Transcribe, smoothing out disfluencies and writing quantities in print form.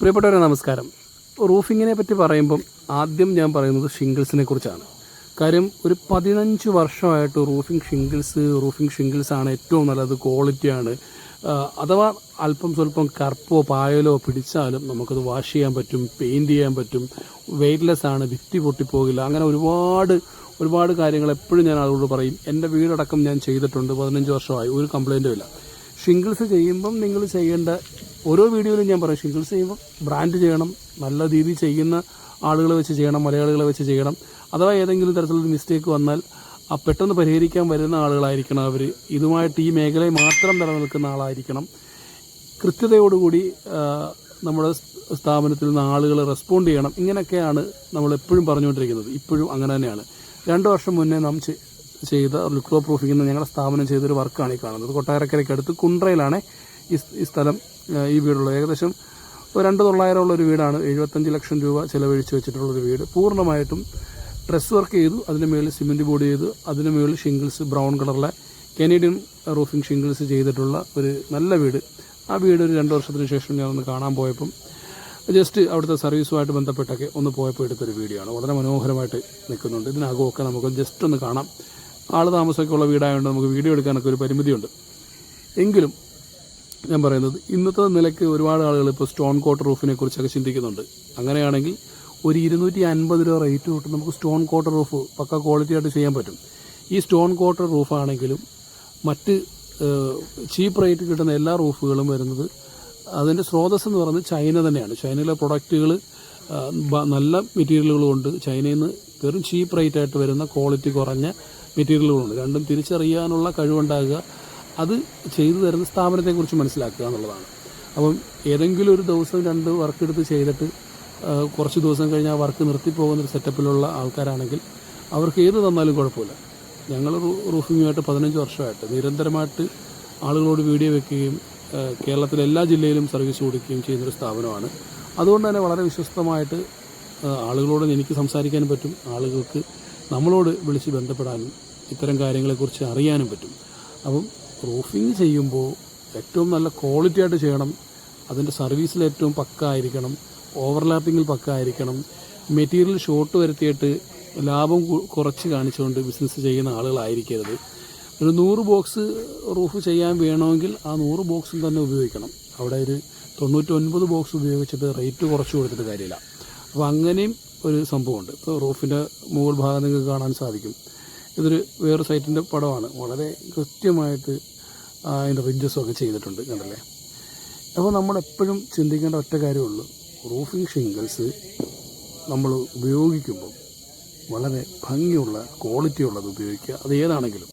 പ്രിയപ്പെട്ടവരെ നമസ്കാരം. റൂഫിങ്ങിനെ പറ്റി പറയുമ്പം ആദ്യം ഞാൻ പറയുന്നത് ഷിംഗിൾസിനെ കുറിച്ചാണ്. കാര്യം ഒരു 15 വർഷമായിട്ട് റൂഫിംഗ് ഷിംഗിൾസാണ് ഏറ്റവും നല്ലത്, ക്വാളിറ്റിയാണ്. അഥവാ അല്പം സ്വല്പം കറുപ്പോ പായലോ പിടിച്ചാലും നമുക്കത് വാഷ് ചെയ്യാൻ പറ്റും, പെയിൻറ്റ് ചെയ്യാൻ പറ്റും, വെയ്റ്റ്ലെസ് ആണ്, ഭിത്തി പൊട്ടിപ്പോകില്ല. അങ്ങനെ ഒരുപാട് കാര്യങ്ങൾ എപ്പോഴും ഞാൻ ആളോട് പറയും. എൻ്റെ വീടടക്കം ഞാൻ ചെയ്തിട്ടുണ്ട്, 15 വർഷമായി, ഒരു കംപ്ലൈൻറ്റും ഇല്ല. ഷിംഗിൾസ് ചെയ്യുമ്പം നിങ്ങൾ ചെയ്യേണ്ട ഓരോ വീഡിയോയിലും ഞാൻ പറയും, ഷിംഗിൾസ് ചെയ്യുമ്പോൾ ബ്രാൻഡ് ചെയ്യണം, നല്ല രീതിയിൽ ചെയ്യുന്ന ആളുകളെ വെച്ച് ചെയ്യണം, മലയാളികളെ വെച്ച് ചെയ്യണം. അഥവാ ഏതെങ്കിലും തരത്തിലൊരു മിസ്റ്റേക്ക് വന്നാൽ പെട്ടെന്ന് പരിഹരിക്കാൻ വരുന്ന ആളുകളായിരിക്കണം അവർ. ഇതുമായിട്ട് ഈ മേഖലയിൽ മാത്രം നിലനിൽക്കുന്ന ആളായിരിക്കണം. കൃത്യതയോടുകൂടി നമ്മുടെ സ്ഥാപനത്തിൽ നിന്ന് ആളുകൾ റെസ്പോണ്ട് ചെയ്യണം. ഇങ്ങനെയൊക്കെയാണ് നമ്മളെപ്പോഴും പറഞ്ഞുകൊണ്ടിരിക്കുന്നത്. ഇപ്പോഴും അങ്ങനെ തന്നെയാണ്. 2 വർഷം മുന്നേ നാം ചെയ്ത ലുക്രോ പ്രൂഫിംഗ് എന്ന് ഞങ്ങളുടെ സ്ഥാപനം ചെയ്തൊരു വർക്കാണ് ഈ കാണുന്നത്. കൊട്ടാരക്കരയ്ക്ക് അടുത്ത് കുണ്ട്രയിലാണ് ഈ സ്ഥലം, ഈ വീടുള്ളത്. ഏകദേശം 2,900 ഉള്ളൊരു വീടാണ്. 75 ലക്ഷം രൂപ ചിലവഴിച്ച് വെച്ചിട്ടുള്ളൊരു വീട്. പൂർണ്ണമായിട്ടും ഡ്രസ് വർക്ക് ചെയ്തു, അതിന് മുകളിൽ സിമെൻറ്റ് ബോർഡ് ചെയ്തു, അതിന് മുകളിൽ ഷിംഗിൾസ് ബ്രൗൺ കളറിലെ കനേഡിയൻ റൂഫിംഗ് ഷിംഗിൾസ് ചെയ്തിട്ടുള്ള ഒരു നല്ല വീട്. ആ വീട് ഒരു 2 വർഷത്തിന് ശേഷം ഞാനൊന്ന് കാണാൻ പോയപ്പം ജസ്റ്റ് അവിടുത്തെ സർവീസുമായിട്ട് ബന്ധപ്പെട്ടൊക്കെ ഒന്ന് പോയപ്പോൾ എടുത്തൊരു വീഡിയോ ആണ്. വളരെ മനോഹരമായിട്ട് നിൽക്കുന്നുണ്ട്. ഇതിനകമൊക്കെ നമുക്ക് ജസ്റ്റ് ഒന്ന് കാണാം. ആൾ താമസമൊക്കെ ഉള്ള വീടായതുകൊണ്ട് നമുക്ക് വീഡിയോ എടുക്കാനൊക്കെ ഒരു പരിമിതിയുണ്ട്. എങ്കിലും ഞാൻ പറയുന്നത്, ഇന്നത്തെ നിലയ്ക്ക് ഒരുപാട് ആളുകൾ ഇപ്പോൾ സ്റ്റോൺ കോട്ട് റൂഫിനെ കുറിച്ചൊക്കെ ചിന്തിക്കുന്നുണ്ട്. അങ്ങനെയാണെങ്കിൽ ഒരു 250 രൂപ റേറ്റ് തൊട്ട് നമുക്ക് സ്റ്റോൺ കോട്ട് റൂഫ് പക്ക ക്വാളിറ്റി ആയിട്ട് ചെയ്യാൻ പറ്റും. ഈ സ്റ്റോൺ കോട്ട് റൂഫാണെങ്കിലും മറ്റ് ചീപ്പ് റേറ്റ് കിട്ടുന്ന എല്ലാ റൂഫുകളും വരുന്നത്, അതിൻ്റെ സ്രോതസ് എന്ന് പറയുന്നത് ചൈന തന്നെയാണ്. ചൈനയിലെ പ്രൊഡക്റ്റുകൾ നല്ല മെറ്റീരിയലുകൾ കൊണ്ട് ചൈനയിൽ നിന്ന് വെറും ചീപ്പ് റേറ്റ് ആയിട്ട് വരുന്ന ക്വാളിറ്റി കുറഞ്ഞ മെറ്റീരിയലുകളുണ്ട്. രണ്ടും തിരിച്ചറിയാനുള്ള കഴിവുണ്ടാകുക, അത് ചെയ്തു തരുന്ന സ്ഥാപനത്തെക്കുറിച്ച് മനസ്സിലാക്കുക എന്നുള്ളതാണ്. അപ്പം ഏതെങ്കിലും ഒരു ദിവസം 2 വർക്ക് എടുത്ത് ചെയ്തിട്ട് കുറച്ച് ദിവസം കഴിഞ്ഞ് ആ വർക്ക് നിർത്തിപ്പോകുന്നൊരു സെറ്റപ്പിലുള്ള ആൾക്കാരാണെങ്കിൽ അവർക്ക് ഏത് തന്നാലും കുഴപ്പമില്ല. ഞങ്ങൾ റൂഫിങ്ങുമായിട്ട് 15 വർഷമായിട്ട് നിരന്തരമായിട്ട് ആളുകളോട് വീഡിയോ വെക്കുകയും കേരളത്തിലെ എല്ലാ ജില്ലയിലും സർവീസ് കൊടുക്കുകയും ചെയ്യുന്നൊരു സ്ഥാപനമാണ്. അതുകൊണ്ട് തന്നെ വളരെ വിശ്വസ്തമായിട്ട് ആളുകളോട് എനിക്ക് സംസാരിക്കാനും പറ്റും, ആളുകൾക്ക് നമ്മളോട് വിളിച്ച് ബന്ധപ്പെടാനും ഇത്തരം കാര്യങ്ങളെക്കുറിച്ച് അറിയാനും പറ്റും. അപ്പം റൂഫിങ് ചെയ്യുമ്പോൾ ഏറ്റവും നല്ല ക്വാളിറ്റി ആയിട്ട് ചെയ്യണം. അതിൻ്റെ സർവീസിൽ ഏറ്റവും പക്ക ആയിരിക്കണം, ഓവർലാപ്പിങ്ങിൽ പക്ക ആയിരിക്കണം. മെറ്റീരിയൽ ഷോർട്ട് വരുത്തിയിട്ട് ലാഭം കുറച്ച് കാണിച്ചുകൊണ്ട് ബിസിനസ് ചെയ്യുന്ന ആളുകളായിരിക്കരുത്. ഒരു 100 ബോക്സ് റൂഫ് ചെയ്യാൻ വേണമെങ്കിൽ ആ 100 ബോക്സും തന്നെ ഉപയോഗിക്കണം. അവിടെ ഒരു 99 ബോക്സ് ഉപയോഗിച്ചിട്ട് റേറ്റ് കുറച്ച് കൊടുത്തിട്ട് കാര്യമില്ല. അപ്പോൾ അങ്ങനെയും ഒരു സംഭവമുണ്ട്. ഇപ്പോൾ റൂഫിൻ്റെ മുകൾ ഭാഗം നിങ്ങൾക്ക് കാണാൻ സാധിക്കും. ഇതൊരു വേറെ സൈറ്റിൻ്റെ പടമാണ്. വളരെ കൃത്യമായിട്ട് അതിൻ്റെ റിഡ്ജസൊക്കെ ചെയ്തിട്ടുണ്ട്, കണ്ടല്ലേ. അപ്പോൾ നമ്മളെപ്പോഴും ചിന്തിക്കേണ്ട ഒറ്റ കാര്യമുള്ളൂ, റൂഫിംഗ് ഷിംഗിൾസ് നമ്മൾ ഉപയോഗിക്കുമ്പോൾ വളരെ ഭംഗിയുള്ള ക്വാളിറ്റി ഉള്ളത് ഉപയോഗിക്കുക. അത് ഏതാണെങ്കിലും.